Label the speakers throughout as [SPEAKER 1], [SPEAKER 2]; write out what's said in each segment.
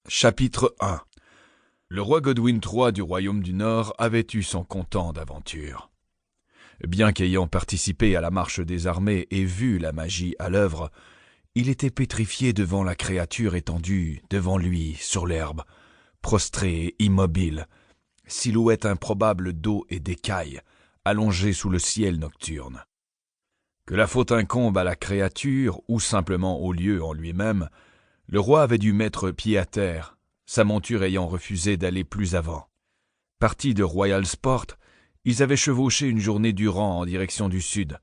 [SPEAKER 1] Chapitre 1. Le roi Godwin III du royaume du Nord avait eu son comptant d'aventures. Bien qu'ayant participé à la marche des armées et vu la magie à l'œuvre, il était pétrifié devant la créature étendue devant lui sur l'herbe, prostrée et immobile, silhouette improbable d'eau et d'écailles, allongée sous le ciel nocturne. Que la faute incombe à la créature ou simplement au lieu en lui-même, le roi avait dû mettre pied à terre, sa monture ayant refusé d'aller plus avant. Partis de Royal Sport, ils avaient chevauché une journée durant en direction du sud.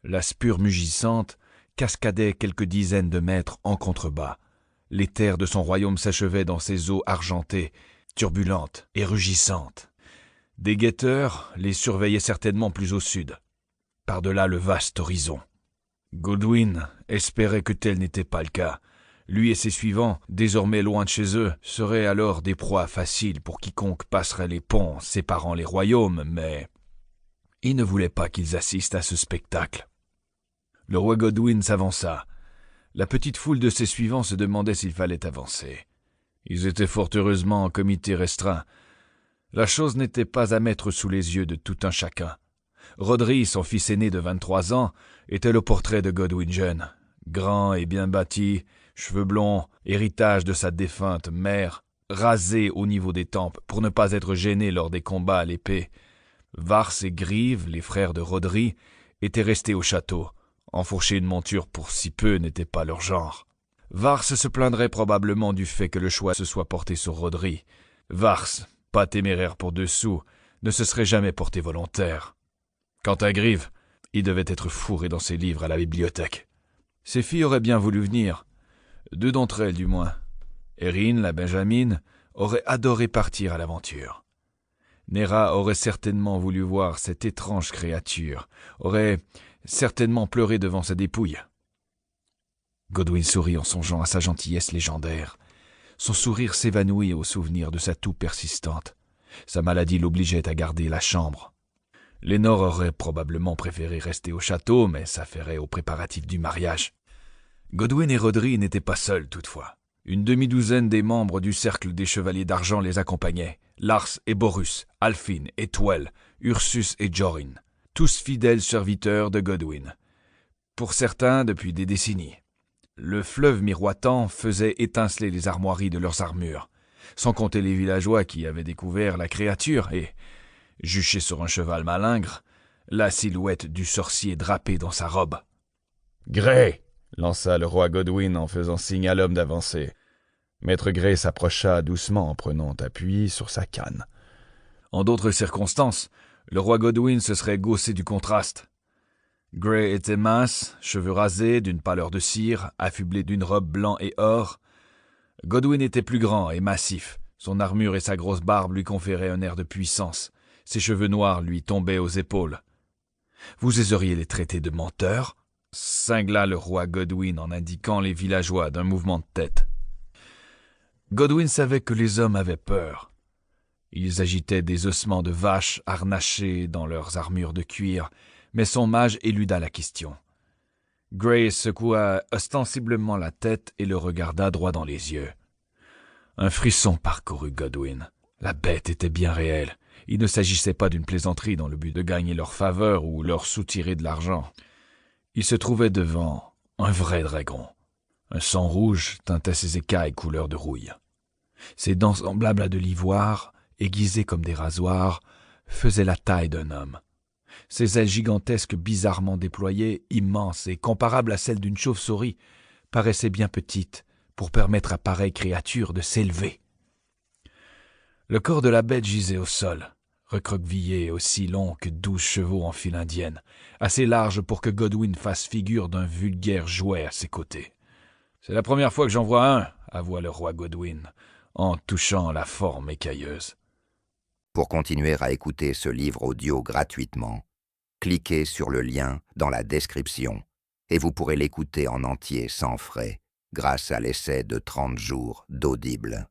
[SPEAKER 1] La spur mugissante cascadait quelques dizaines de mètres en contrebas. Les terres de son royaume s'achevaient dans ces eaux argentées, turbulentes et rugissantes. Des guetteurs les surveillaient certainement plus au sud, par-delà le vaste horizon. Godwin espérait que tel n'était pas le cas. Lui et ses suivants, désormais loin de chez eux, seraient alors des proies faciles pour quiconque passerait les ponts séparant les royaumes, mais il ne voulait pas qu'ils assistent à ce spectacle. Le roi Godwin s'avança. La petite foule de ses suivants se demandait s'il fallait avancer. Ils étaient fort heureusement en comité restreint. La chose n'était pas à mettre sous les yeux de tout un chacun. Rodri, son fils aîné de 23 ans, était le portrait de Godwin jeune. Grand et bien bâti, cheveux blonds, héritage de sa défunte mère, rasé au niveau des tempes pour ne pas être gêné lors des combats à l'épée. Vars et Grieve, les frères de Rodri, étaient restés au château. Enfourcher une monture pour si peu n'était pas leur genre. Vars se plaindrait probablement du fait que le choix se soit porté sur Rodri. Vars, pas téméraire pour 2 sous, ne se serait jamais porté volontaire. Quant à Grieve, il devait être fourré dans ses livres à la bibliothèque. Ses filles auraient bien voulu venir. 2 d'entre elles, du moins. Erin, la Benjamine, aurait adoré partir à l'aventure. Nera aurait certainement voulu voir cette étrange créature, aurait certainement pleuré devant sa dépouille. Godwin sourit en songeant à sa gentillesse légendaire. Son sourire s'évanouit au souvenir de sa toux persistante. Sa maladie l'obligeait à garder la chambre. Lénore aurait probablement préféré rester au château, mais s'affairait aux préparatifs du mariage. Godwin et Rodri n'étaient pas seuls, toutefois. Une demi-douzaine des membres du cercle des Chevaliers d'Argent les accompagnaient. Lars et Borus, Alfin et Tuel, Ursus et Jorin, tous fidèles serviteurs de Godwin. Pour certains, depuis des décennies. Le fleuve miroitant faisait étinceler les armoiries de leurs armures, sans compter les villageois qui avaient découvert la créature et, juché sur un cheval malingre, la silhouette du sorcier drapé dans sa robe. « Grey !» lança le roi Godwin en faisant signe à l'homme d'avancer. Maître Grey s'approcha doucement en prenant appui sur sa canne. En d'autres circonstances, le roi Godwin se serait gaussé du contraste. Grey était mince, cheveux rasés, d'une pâleur de cire, affublé d'une robe blanc et or. Godwin était plus grand et massif. Son armure et sa grosse barbe lui conféraient un air de puissance. Ses cheveux noirs lui tombaient aux épaules. « Vous oseriez les traiter de menteurs ?» cingla le roi Godwin en indiquant les villageois d'un mouvement de tête. Godwin savait que les hommes avaient peur. Ils agitaient des ossements de vaches harnachés dans leurs armures de cuir, mais son mage éluda la question. Grey secoua ostensiblement la tête et le regarda droit dans les yeux. Un frisson parcourut Godwin. La bête était bien réelle. Il ne s'agissait pas d'une plaisanterie dans le but de gagner leur faveur ou leur soutirer de l'argent. Il se trouvait devant un vrai dragon. Un sang rouge teintait ses écailles couleur de rouille. Ses dents semblables à de l'ivoire, aiguisées comme des rasoirs, faisaient la taille d'un homme. Ses ailes gigantesques bizarrement déployées, immenses et comparables à celles d'une chauve-souris, paraissaient bien petites pour permettre à pareille créature de s'élever. Le corps de la bête gisait au sol, recroquevillé aussi long que 12 chevaux en file indienne, assez large pour que Godwin fasse figure d'un vulgaire jouet à ses côtés. « C'est la première fois que j'en vois un », avoua le roi Godwin, en touchant la forme écailleuse.
[SPEAKER 2] Pour continuer à écouter ce livre audio gratuitement, cliquez sur le lien dans la description et vous pourrez l'écouter en entier sans frais grâce à l'essai de 30 jours d'Audible.